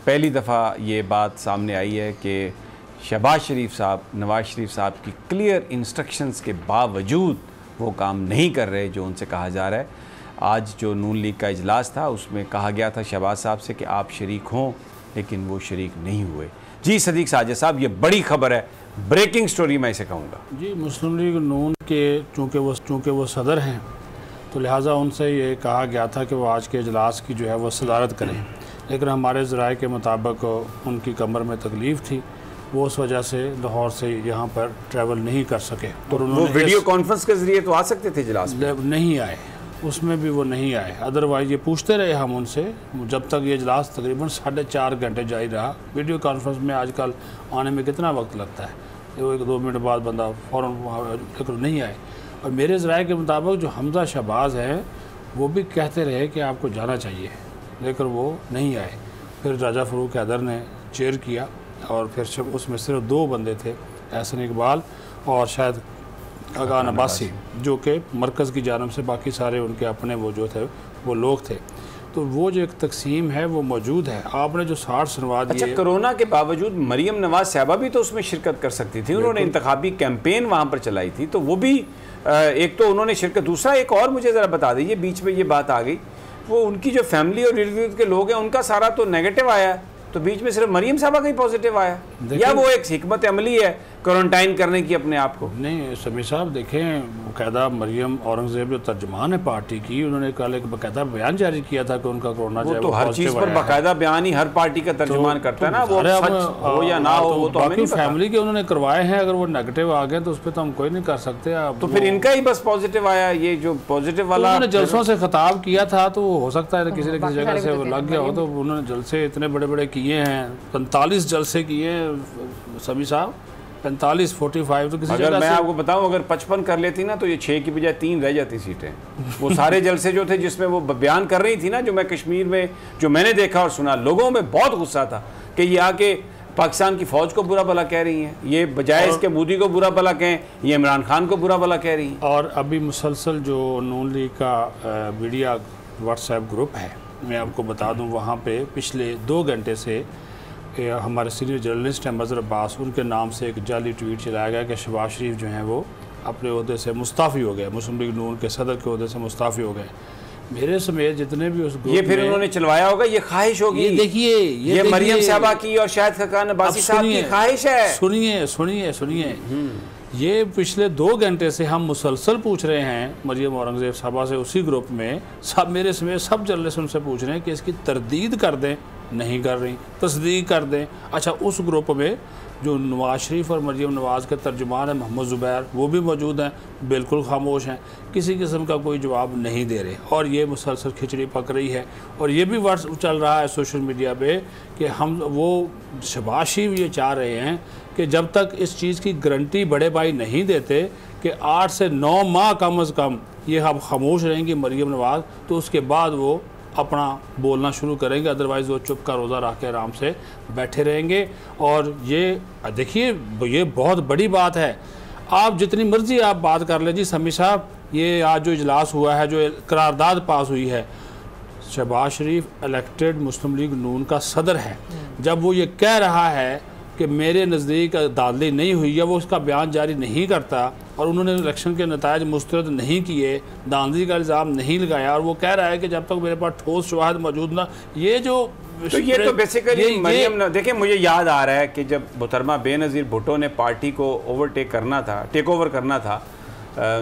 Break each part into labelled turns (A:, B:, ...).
A: पहली दफ़ा ये बात सामने आई है कि शहबाज शरीफ साहब, नवाज़ शरीफ साहब की क्लियर इंस्ट्रक्शंस के बावजूद वो काम नहीं कर रहे जो उनसे कहा जा रहा है। आज जो नून लीग का इजलास था उसमें कहा गया था शहबाज साहब से कि आप शरीक हों, लेकिन वो शरीक नहीं हुए। जी सदीक साजिद साहब, ये बड़ी खबर है, ब्रेकिंग स्टोरी मैं इसे कहूँगा।
B: जी, मुस्लिम लीग नून के चूँकि वो सदर हैं तो लिहाजा उनसे ये कहा गया था कि वो आज के इजलास की जो है वो सदारत करें, लेकिन हमारे ज़राए के मुताबिक उनकी कमर में तकलीफ़ थी, वो उस वजह से लाहौर से यहाँ पर ट्रैवल नहीं कर सके।
A: तो वो वीडियो कॉन्फ्रेंस के ज़रिए तो आ सकते थे इजलास में,
B: नहीं आए, उसमें भी वो नहीं आए। अदरवाइज़ ये पूछते रहे हम उनसे जब तक ये इजलास तकरीबन 4.5 घंटे जारी रहा। वीडियो कॉन्फ्रेंस में आजकल आने में कितना वक्त लगता है, वो 1-2 मिनट बाद बंदा फ़ौरन नहीं आए। और मेरे ज़राए के मुताबिक जो हमजा शहबाज हैं वो भी कहते रहे कि आपको जाना चाहिए, लेकिन वो नहीं आए। फिर राजा फ़रूक हैदर ने चेयर किया और फिर उसमें सिर्फ 2 बंदे थे, एहसन इकबाल और शायद अगान अब्बासी, जो कि मरकज़ की जानब से, बाकी सारे उनके अपने वो जो थे वो लोग थे। तो वो जो एक तकसीम है वो मौजूद है। आपने जो 60 सुनवा दिए।
A: अच्छा, कोरोना के बावजूद मरियम नवाज साहबा भी तो उसमें शिरकत कर सकती थी, उन्होंने इंतखाबी कैंपेन वहाँ पर चलाई थी, तो वो भी एक तो उन्होंने शिरकत, दूसरा एक और मुझे ज़रा बता दीजिए, बीच में ये बात आ गई, वो उनकी जो फैमिली और इर्द गिर्द के लोग हैं उनका सारा तो नेगेटिव आया है, तो बीच में सिर्फ मरियम साहबा का ही पॉजिटिव आया, या वो एक हिकमत अमली है क्वारंटाइन करने की अपने आप को?
B: नहीं समीर साहब, देखें, बाकायदा मरियम औरंगज़ेब जो तर्जुमान है पार्टी की, उन्होंने कल एक बाकायदा बयान जारी किया था कि उनका कोरोना जो है
A: तो हर चीज़ पर बाकायदा बयान ही हर पार्टी का तर्जुमान करता है ना, वो सच हो या ना हो वो तो हमें नहीं पता।
B: फैमिली के उन्होंने करवाए हैं, अगर वो नेगेटिव आ गए तो उस पर तो हम कोई नहीं कर सकते।
A: तो फिर इनका ही बस पॉजिटिव आया, ये जो पॉजिटिव वाला
B: उन्होंने जलसों से खिताब किया था, तो हो सकता है किसी न किसी जगह से वो लग गया हो। तो उन्होंने जलसे इतने बड़े बड़े किए हैं, 45 जलसे किए हैं समीर साहब, 45-45। तो किसी
A: अगर मैं आपको बताऊं, अगर 55 कर लेती ना तो ये 6 की बजाय 3 रह जाती सीटें। वो सारे जलसे जो थे जिसमें वो बयान कर रही थी ना, जो मैं कश्मीर में जो मैंने देखा और सुना, लोगों में बहुत गुस्सा था कि ये आके पाकिस्तान की फ़ौज को बुरा भला कह रही हैं, ये बजाय इसके मोदी को बुरा भला कहें, ये इमरान खान को बुरा भला कह रही हैं।
B: और अभी मुसलसल जो नून लीग का मीडिया व्हाट्सएप ग्रुप है, मैं आपको बता दूँ, वहाँ पर पिछले 2 घंटे से हमारे सीनियर जर्नलिस्ट हैं मज़हर अब्बास, उनके नाम से एक जाली ट्वीट चलाया गया कि शहबाज शरीफ जो हैं वो अपने ओहदे से मुस्ताफ़ी हो गए, मुस्लिम लीग नून के सदर के ओहदे से मुस्ताफ़ी हो गए। मेरे समेत जितने भी उस
A: ये फिर उन्होंने चलवाया होगा, ये ख्वाहिश होगी।
B: ये देखिए, ये
A: मरियम साहबा की और शायद खाकान अब्बासी साहब की ख्वाहिश है।
B: सुनिए, ये पिछले 2 घंटे से हम मुसलसल पूछ रहे हैं मरियम औरंगज़ेब साहबा से, उसी ग्रुप में सब मेरे समेत सब जर्नलिस्ट उनसे पूछ रहे हैं कि इसकी तरदीद कर दें, नहीं कर रही, तस्दीक कर दें। अच्छा, उस ग्रुप में जो नवाज शरीफ और मरियम नवाज़ के तर्जुमान हैं मोहम्मद ज़ुबैर, वो भी मौजूद हैं, बिल्कुल खामोश हैं, किसी किस्म का कोई जवाब नहीं दे रहे। और ये मुसलसल खिचड़ी पक रही है। और ये भी वर्ड्स चल रहा है सोशल मीडिया पे कि हम वो शहबाज शरीफ ये चाह रहे हैं कि जब तक इस चीज़ की गारंटी बड़े भाई नहीं देते कि 8 से 9 माह कम अज़ कम ये हम खामोश रहेंगी मरियम नवाज़, तो उसके बाद वो अपना बोलना शुरू करेंगे, अदरवाइज़ वो चुप का रोज़ा रख के आराम से बैठे रहेंगे। और ये देखिए, ये बहुत बड़ी बात है। आप जितनी मर्ज़ी आप बात कर लें जी समी साहब, ये आज जो इजलास हुआ है, जो करारदाद पास हुई है, शहबाज शरीफ इलेक्टेड मुस्लिम लीग नून का सदर है। जब वो ये कह रहा है कि मेरे नज़दीक दादली नहीं हुई, या वो उसका बयान जारी नहीं करता और उन्होंने इलेक्शन के नतायज मुस्तरद नहीं किए, दांधली का इल्ज़ाम नहीं लगाया, और वो कह रहा है कि जब तक मेरे पास ठोस शवाहद मौजूद ना, ये जो
A: तो ये तो बेसिकली मरियम, देखिए मुझे याद आ रहा है कि जब मोहतरमा बेनज़ीर भुट्टो ने पार्टी को टेक ओवर करना था,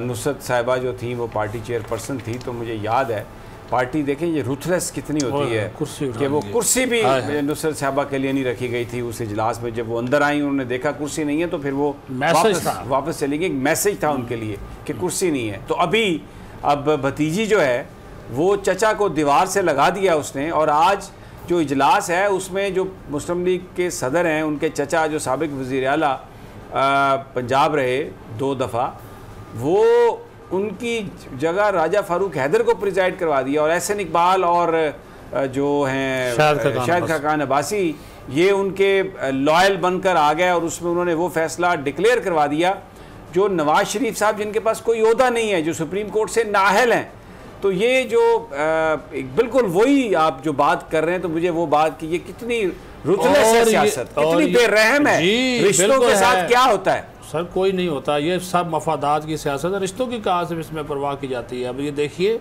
A: नुसरत साहिबा जो थी वो पार्टी चेयरपर्सन थी, तो मुझे याद है पार्टी, देखें ये रूथलेस कितनी होती है कि वो कुर्सी भी नुसरत साहिबा के लिए नहीं रखी गई थी उस इजलास में। जब वो अंदर आई, उन्होंने देखा कुर्सी नहीं है, तो फिर वो वापस चली गई। मैसेज था उनके लिए कि कुर्सी नहीं है। तो अभी अब भतीजी जो है वो चचा को दीवार से लगा दिया उसने, और आज जो इजलास है उसमें जो मुस्लिम लीग के सदर हैं, उनके चचा जो साबिक वज़ीर आला पंजाब रहे 2 दफ़ा, वो उनकी जगह राजा फ़ारूक हैदर को प्रिजाइड करवा दिया, और एहसन इकबाल और जो हैं शाहिद खाकान अब्बासी, ये उनके लॉयल बनकर आ गए, और उसमें उन्होंने वो फैसला डिक्लेयर करवा दिया जो नवाज़ शरीफ साहब, जिनके पास कोई ओहदा नहीं है, जो सुप्रीम कोर्ट से नाअहल हैं, तो ये जो बिल्कुल वही आप जो बात कर रहे हैं, तो मुझे वो बात की ये कितनी रुतलेस है सियासत, कितनी बेरहम है, रिश्तों के साथ क्या होता है
B: सर? कोई नहीं होता, ये सब मफादात की सियासत है, रिश्तों की कहाँ से इसमें परवाह की जाती है। अब ये देखिए,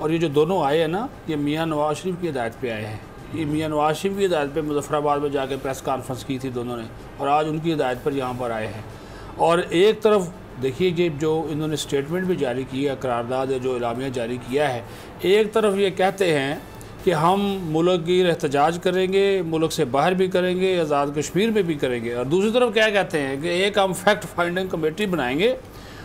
B: और ये जो दोनों आए हैं ना, ये मियाँ नवाज शरीफ की हिदायत पे आए हैं। ये मियाँ नवाज शरीफ की हिदायत पे मुजफ्फराबाद में जाके प्रेस कॉन्फ्रेंस की थी दोनों ने, और आज उनकी हिदायत पर यहाँ पर आए हैं। और एक तरफ देखिए कि जो इन्होंने स्टेटमेंट भी जारी किया, करारदाद जो इलामिया जारी किया है, एक तरफ ये कहते हैं कि हम मुल्क की एहतजाज करेंगे, मुल्क से बाहर भी करेंगे, आज़ाद कश्मीर में भी करेंगे, और दूसरी तरफ क्या कहते हैं कि एक हम फैक्ट फाइंडिंग कमेटी बनाएंगे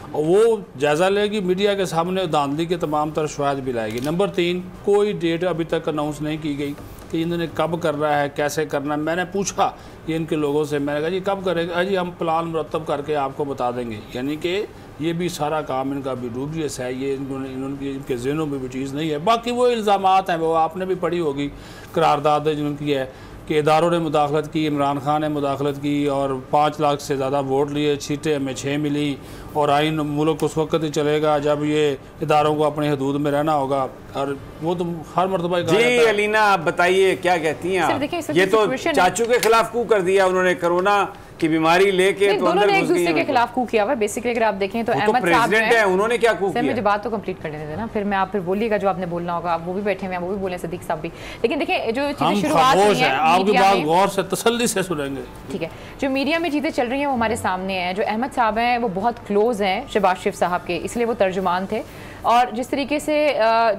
B: और वो जायज़ा लेगी, मीडिया के सामने धांधली के तमाम तर शवाहिद भी लाएगी। नंबर 3, कोई डेट अभी तक अनाउंस नहीं की गई कि इन्होंने कब करना है, कैसे करना है। मैंने पूछा ये इनके लोगों से, मैंने कहा जी कब करेंगे? जी हम प्लान मुरतब करके आपको बता देंगे। यानी कि ये भी सारा काम इनका भी डूबियस है, ये इनके ज़हनों में भी चीज़ नहीं है। बाकी वो इल्ज़ामात हैं, वो आपने भी पढ़ी होगी, करारदाद जिनकी है कि इदारों ने मुदाखलत की, इमरान खान ने मुदाखलत की और 5 लाख से ज़्यादा वोट लिए, सीटें हमें 6 मिली, और आइन मुल्क उस वक्त ही चलेगा जब ये इदारों को अपने हदूद में रहना होगा। और वो तो हर मरतबा
A: जी अलीना, आप बताइए क्या कहती हैं आप? ये तो चाचू के खिलाफ कू कर दिया उन्होंने, कोरोना की बीमारी लेके तो
C: दोनों ने एक दूसरे के खिलाफ कू किया हुआ है। बेसिकली अगर आप देखें तो अहमद साहब
A: है, उन्होंने क्या कू किया?
C: मुझे बात तो कंप्लीट करने देते ना, फिर मैं आप फिर बोलिएगा जो आपने बोलना होगा। आप वो भी बैठे हुए हैं, वो भी बोले, सदीक साहब भी। लेकिन देखिए जो चीजें शुरुआत हुई है,
B: आपकी बात गौर से तसल्ली से सुनेंगे,
C: ठीक है? जो मीडिया में चीजें चल रही हैं वो हमारे सामने है। जो अहमद साहब हैं वो बहुत क्लोज हैं शहबाज शरीफ साहब के, इसलिए वो तर्जुमान थे। और जिस तरीके से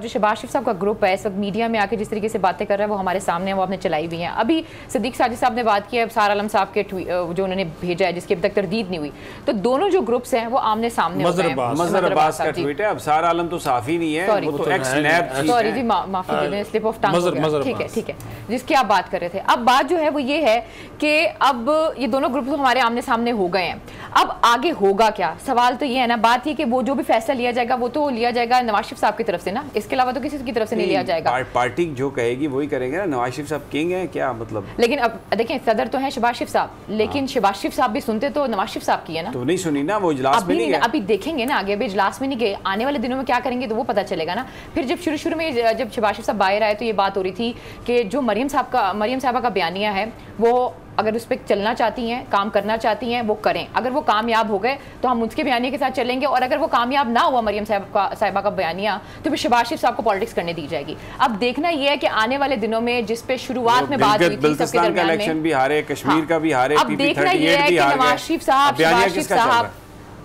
C: जो शहबाज शरीफ साहब का ग्रुप है इस वक्त मीडिया में आके जिस तरीके से बातें कर रहा है वो हमारे सामने है, वो आपने चलाई भी हैं। अभी सदीक साजिद साहब ने बात की है सार आलम साहब के जो उन्होंने भेजा है जिसकी अब तक तरदीद नहीं हुई, तो दोनों जो ग्रुप्स हैं वो आमने सामने हो गए हैं।
A: मजहर अब्बास का ट्वीट है, अब सार आलम तो साफी नहीं है, वो तो एक्स स्नैप,
C: सॉरी जी माफी दे दें, स्लिप ऑफ टंग हो गया, ठीक है ठीक है, जिसकी आप बात कर रहे थे। अब बात जो है वो ये है कि अब ये दोनों ग्रुप हमारे आमने सामने हो गए हैं, अब आगे होगा क्या? सवाल तो ये है ना, बात ये कि वो जो भी फैसला लिया जाएगा वो तो लिया जाएगा नवाज शरीफ साहब की तरफ से ना, इसके अलावा तो किसी की तरफ से नहीं लिया जाएगा।
A: पार्टी जो कहेगी वही करेंगे ना। नवाज शरीफ साहब किंग है क्या मतलब?
C: लेकिन अब देखें सदर तो है शहबाज शरीफ साहब, लेकिन शहबाज शरीफ साहब भी सुनते तो नवाज शरीफ साहब की है ना,
A: तो नहीं सुनी ना, वो इजलास में नहीं गए।
C: अभी देखेंगे ना आगे, अभी इजलास में नहीं गए, आने वाले दिनों में क्या करेंगे तो वो पता चलेगा ना। फिर जब शुरू में जब शहबाज शरीफ साहब बाहर आए तो ये बात हो रही थी कि जो मरियम साहबा का बयानिया है वो अगर उस पर चलना चाहती हैं, काम करना चाहती हैं, वो करें। अगर वो कामयाब हो गए तो हम उसके बयानिया के साथ चलेंगे, और अगर वो कामयाब ना हुआ मरियम साहिबा का बयानिया तो फिर शहबाज शरीफ साहब को पॉलिटिक्स करने दी जाएगी। अब देखना ये है कि आने वाले दिनों में जिस पे शुरुआत में बात हुई थी सबके दरमियान
A: इलेक्शन भी हारे, कश्मीर का भी हारे,
C: अब देखना ये है कि नवाज शरीफ साहब, शहबाज शरीफ साहब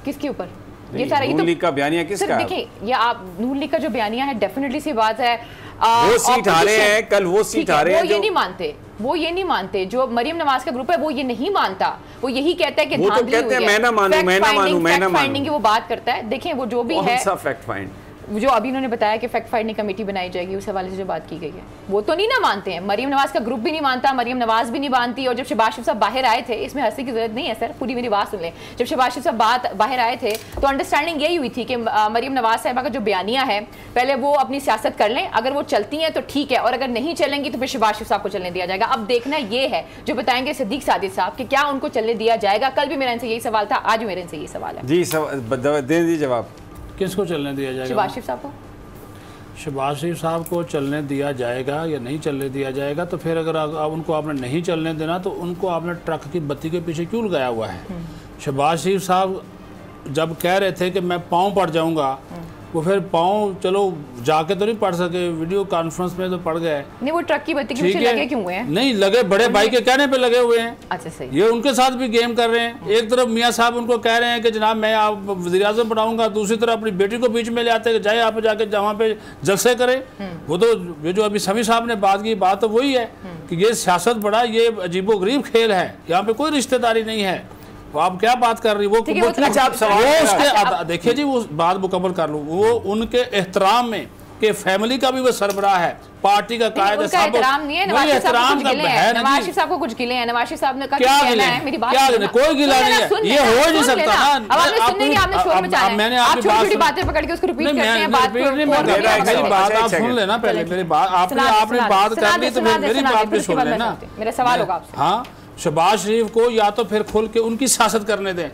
C: किसके ऊपर ये सारा, ये तो
A: लीग का बयानिया किसका है?
C: देखिए ये आप नून लीग का जो बयानिया है डेफिनेटली सी बात है,
A: वो सीट हारे हैं, कल वो सीट हारे हैं,
C: वो ये नहीं मानते, वो ये नहीं मानते। जो मरियम नवाज का ग्रुप है वो ये नहीं मानता, वो यही कहता है कि धांधली हुई है,
A: मैं ना मानूं, मैं ना मानूं, मैं ना मानूं,
C: फाइंडिंग की वो बात करता है। देखें वो जो भी है
A: फैक्ट फाइंड,
C: जो अभी उन्होंने बताया कि फैक्ट फाइंडिंग कमेटी बनाई जाएगी, उस हवाले से जो बात की गई है वो तो नहीं ना मानते हैं। मरियम नवाज का ग्रुप भी नहीं मानता, मरियम नवाज भी नहीं मानती। और जब शहबाज शरीफ साहब बाहर आए थे, इसमें हंसी की जरूरत नहीं है सर, पूरी मेरी बात सुन लें। जब शहबाज शरीफ साहब बाहर आए थे तो अंडरस्टैंडिंग यही हुई थी कि मरियम नवाज साहिबा का जो बयानिया है पहले वो अपनी सियासत कर लें, अगर वो चलती हैं तो ठीक है, और अगर नहीं चलेंगी तो फिर शहबाज शरीफ साहब को चलने दिया जाएगा। अब देखना ये है जो बताएंगे सदीक साजिद साहब कि क्या उनको चलने दिया जाएगा। कल भी मेरा इनसे यही सवाल था, आज मेरे इनसे यही सवाल है। जी
A: दे दीजिए जवाब,
B: किसको चलने दिया जाएगा?
C: शहबाज शरीफ साहब को।
B: शहबाज शरीफ साहब को चलने दिया जाएगा या नहीं चलने दिया जाएगा? तो फिर अगर उनको आपने नहीं चलने देना तो उनको आपने ट्रक की बत्ती के पीछे क्यों लगाया हुआ है? शहबाज शरीफ साहब जब कह रहे थे कि मैं पाँव पड़ जाऊंगा, वो फिर पाँव चलो जाके तो नहीं पढ़ सके, वीडियो कॉन्फ्रेंस में तो पढ़ गए।
C: नहीं वो ट्रक की बत्ती के पीछे लगे क्यों हुए हैं?
B: नहीं लगे, बड़े भाई के कहने पे लगे हुए हैं।
C: अच्छा सही,
B: ये उनके साथ भी गेम कर रहे हैं। एक तरफ मियाँ साहब उनको कह रहे हैं कि जनाब मैं आप वज़ीर-ए-आज़म बनाऊंगा, दूसरी तरफ अपनी बेटी को बीच में ले आते हैं, जाए आप जाके जहाँ पे जलसे करें। वो तो ये जो अभी समी साहब ने बात की, बात तो वही है कि ये सियासत बड़ा ये अजीबोगरीब खेल है, यहाँ पे कोई रिश्तेदारी नहीं है। आप क्या बात कर रही? वो उसके देखिए जी, वो बात मुकम्मल कर लूँ, वो उनके एहतराम में कि फैमिली का भी वो सरबराह है, पार्टी का कायद है,
C: एहतराम नहीं है। नवाज शरीफ साहब को कुछ गिले हैं, नवाज शरीफ साहब ने कहा क्या गिले हैं? मेरी बात क्या, कोई गिला नहीं है, ये हो नहीं सकता ना। अब आपने सुनने की, आपने शोर मचाया है, मैंने आपकी छोटी बातें पकड़ के उसको रिपीट करते हैं।
B: मेरी बात आप सुन लेना पहले, मेरी बात आपने बात कर ली तो मेरी बात भी सुन लेना।
C: मेरा सवाल होगा आपसे।
B: हाँ, शहबाज शरीफ को या तो फिर खुल के उनकी सियासत करने दें,